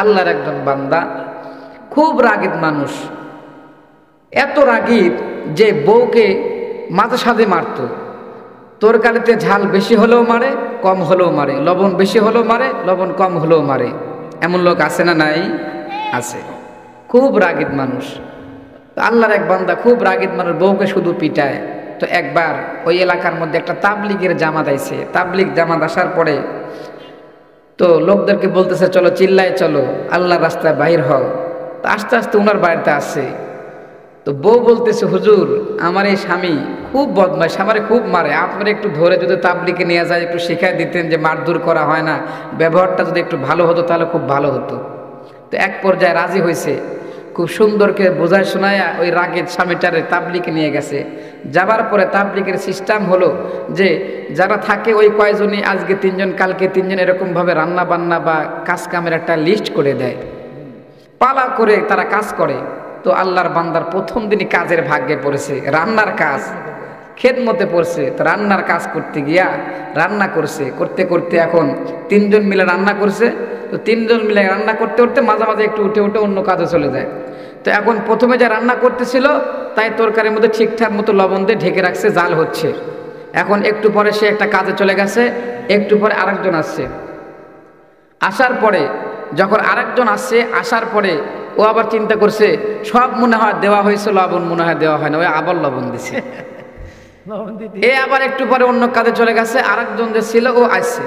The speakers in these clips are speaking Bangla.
আল্লাহর একজন বান্দা, খুব রাগীব মানুষ, এত রাগীব যে বউকে মাঝে সাঝে মারত। তরকারিতে ঝাল বেশি হলেও মারে, কম হলেও মারে, লবণ বেশি হলেও মারে, লবণ কম হলেও মারে। এমন লোক আছে না নাই? আছে। খুব রাগীব মানুষ। আল্লাহর এক বান্দা খুব রাগীব মানুষ, বউকে শুধু পিটায়। তো একবার ওই এলাকার মধ্যে একটা তাবলিগের জামাত আইছে। তাবলিগ জামাত আসার পরে তো লোকদেরকে বলতেছে, চলো চিল্লায় চলো, আল্লাহর রাস্তায় বাহির হও। তো আস্তে আস্তে ওনার বাড়িতে আসে। তো বউ বলতেছে, হুজুর আমার এই স্বামী খুব বদমাইশ, আমারে খুব মারে, আপনারা একটু ধরে যদি তাবলিগে নিয়ে যায়, একটু শিখাই দিতেন যে মারধর করা হয় না, ব্যবহারটা যদি একটু ভালো হতো তাহলে খুব ভালো হতো। তো এক পর্যায়ে রাজি হয়েছে, খুব সুন্দরকে বোঝায় শোনায় ওই রাগের স্বামীটারে তাবলিগে নিয়ে গেছে। যাবার পরে তাবলিগের সিস্টেম হলো যে যারা থাকে ওই কয়জনই, আজকে 3 জন কালকে 3 জন, এরকমভাবে রান্না বান্না বা কাজ কামের একটা লিস্ট করে দেয়, পালা করে তারা কাজ করে। তো আল্লাহর বান্দার প্রথম দিনই কাজের ভাগ্যে পড়েছে, রান্নার কাজ, খেদমতে পড়ছে। তো রান্নার কাজ করতে গিয়া রান্না করছে, করতে করতে এখন 3 জন মিলে রান্না করছে। তো 3 জন মিলে রান্না করতে করতে মাঝে মাঝে একটু উঠে উঠে অন্য কাজে চলে যায়। তো এখন প্রথমে যা রান্না করতেছিল তাই তরকারির মধ্যে ঠিকঠাক মতো লবণ দিয়ে ঢেকে রাখছে, জাল হচ্ছে। এখন একটু পরে সে একটা কাজে চলে গেছে, একটু পরে আরেকজন আসছে। আসার পরে যখন আরেকজন আসছে, আসার পরে ও আবার চিন্তা করছে, সব মনে হয় দেওয়া হয়েছে, লবণ মনে হয় দেওয়া হয় না, ওই আবার লবণ দিছে। এ আবার একটু পরে অন্য কাজে চলে গেছে, আরেকজন যে ছিল ও আসছে।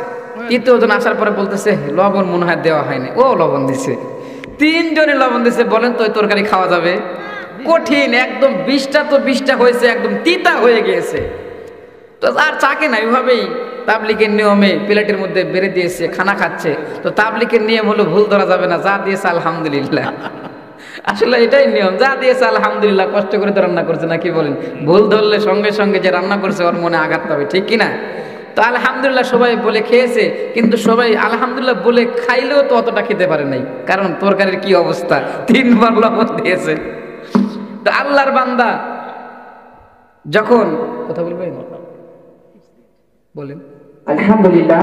তৃতীয় জন আসার পরে বলতেছে, লবণ মনে হয় দেওয়া হয়নি, ও লবণ দিছে। 3 জনে লবণ দিছে। বলেন তো ওই তরকারি খাওয়া যাবে? কঠিন একদম। 20টা তো 20টা হয়েছে, একদম তিতা হয়ে গিয়েছে। তো আর চাকে না, ওইভাবেই তাবলিগের নিয়মে প্লেটের মধ্যে বেড়ে দিয়েছে, খানা খাচ্ছে। তো তাবলিগের নিয়ম হলো ভুল ধরা যাবে না, যা দিয়েছে আলহামদুলিল্লাহ। আসলে এটাই নিয়ম, যা দিয়েছে আলহামদুলিল্লাহ। কষ্ট করে তো রান্না করছে, না কি বলেন? ভুল ধরলে সঙ্গে সঙ্গে যে রান্না করছে ওর মনে আঘাত পাবে, ঠিক কিনা? তো আলহামদুলিল্লাহ সবাই বলে খেয়েছে, কিন্তু সবাই আলহামদুলিল্লাহ বলে খাইলেও তো অতটা খেতে পারে নাই, কারণ তরকারির কি অবস্থা, 3 বার লবণ দিয়েছে। তো আল্লাহর বান্দা যখন কথা বলবেন, বলেন। আলহামদুলিল্লাহ,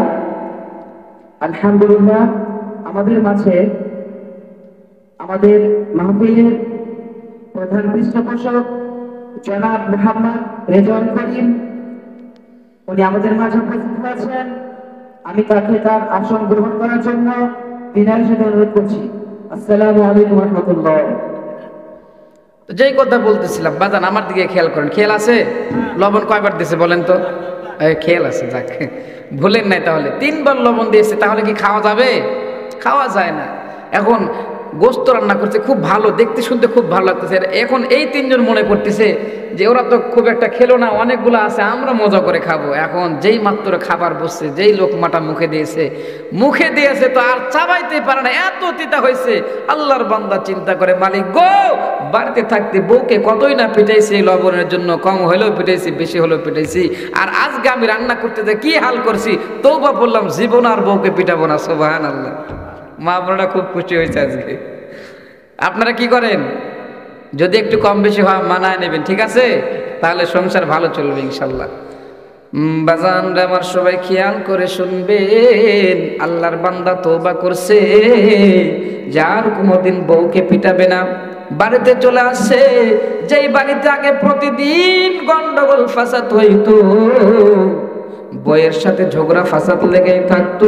আলহামদুলিল্লাহ। আমাদের মাঝে আমাদের মাহফিলের প্রধান পৃষ্ঠপোষক জনাব মুহাম্মদ রেজওয়ান করিম, উনি আমাদের মাঝে উপস্থিত হয়েছেন। আমি তাকে তার আসন গ্রহণ করার জন্য বিনয়ের সাথে অনুরোধ করছি। আসসালামু আলাইকুম ওয়া রাহমাতুল্লাহ। যেই কথা বলতেছিলাম, বাজান আমার দিকে খেয়াল করেন। খেয়াল আছে? লবণ কয়বার দিয়েছে বলেন তো? খেয়াল আছে, যাক, ভুলেন নাই। তাহলে 3 বার লবণ দিয়েছে, তাহলে কি খাওয়া যাবে? খাওয়া যায় না। এখন গোস্ত রান্না করছে, খুব ভালো, দেখতে শুনতে খুব ভালো লাগতেছে। এখন এই 3 জন মনে করতেছে যে ওরা তো খুব একটা খেলো না, অনেকগুলো আছে, আমরা মজা করে খাবো। এখন যেই মাত্র খাবার বসছে, যেই লোকমাটা মুখে দিয়েছে তো আর চাবাইতে পারে না, এত তিতা হয়েছে। আল্লাহর বান্দা চিন্তা করে, মালিক গো, বাড়িতে থাকতে বউকে কতই না পিটাইছি এই লবণের জন্য, কম হলেও পিটাইছি, বেশি হলেও পিটাইছি, আর আজকে আমি রান্না করতে যাই কি হাল করছি। তওবা বললাম, জীবন আর বউকে পিটাবো না। সুবহানাল্লাহ। মা বোনেরা খুব খুশি হয়েছে আজকে। আপনারা কি করেন? যদি একটু কম বেশি হয় মানায় নেবেন, ঠিক আছে? তাহলে সংসার ভালো চলবে ইনশাল্লাহ। বাজান রে আমার, সবাই খেয়াল করে শুনবেন। আল্লাহর বান্দা তওবা করছে, যার কোনোদিন বউকে পিটাবে না, বাড়িতে চলে আসছে। যেই বাড়িতে আগে প্রতিদিন গন্ডগোল ফাসাদ হইতো, বইয়ের সাথে ঝগড়া ফাসাদ লেগেই থাকতো,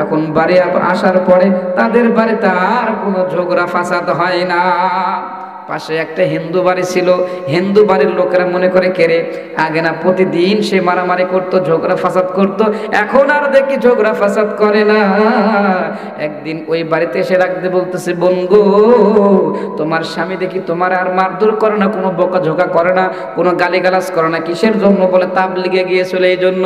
এখন বাড়ি আসার পরে তাদের বাড়িতে আর কোনো ঝগড়া ফাসাদ হয় না। পাশে একটা হিন্দু বাড়ি ছিল, হিন্দু বাড়ির লোকেরা মনে করে, কেরে আগে না প্রতিদিন সে মারামারি করতো, ঝগড়া ফাসাদ করতো, এখন আর দেখি ঝগড়া ফাসাদ করে না। একদিন ওই বাড়িতে এসে রাখতে বলতেছে, বোন গো, তোমার স্বামী দেখি তোমার আর মারধর করে না, কোনো বকাঝকা করে না, কোনো গালিগালাজ করে না, কিসের জন্য? বলে তাবলিগে গিয়েছিল এই জন্য।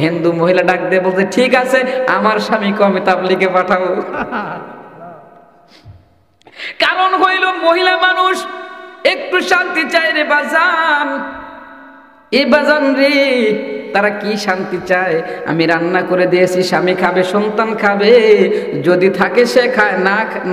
হিন্দু মহিলা ডাক দিয়ে বলছে, ঠিক আছে, আমার স্বামীকে আমি তাবলিগে পাঠাবো। কারণ হইল মহিলা মানুষ একটু শান্তি চাই রে বাজান। এই বাজান রে, তারা কি শান্তি চায়? আমি রান্না করে দিয়েছি, স্বামী খাবে, সন্তান খাবে, যদি থাকে সে খায়,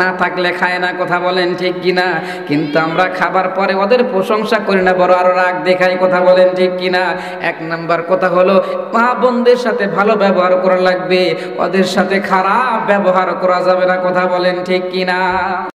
না থাকলে খায় না। কথা বলেন ঠিক কিনা? কিন্তু আমরা খাবার পরে ওদের প্রশংসা করি না, বড় আরো রাগ দেখাই। কথা বলেন ঠিক কিনা? এক নাম্বার কথা হলো মা বোনদের সাথে ভালো ব্যবহার করা লাগবে, ওদের সাথে খারাপ ব্যবহার করা যাবে না। কথা বলেন ঠিক কিনা?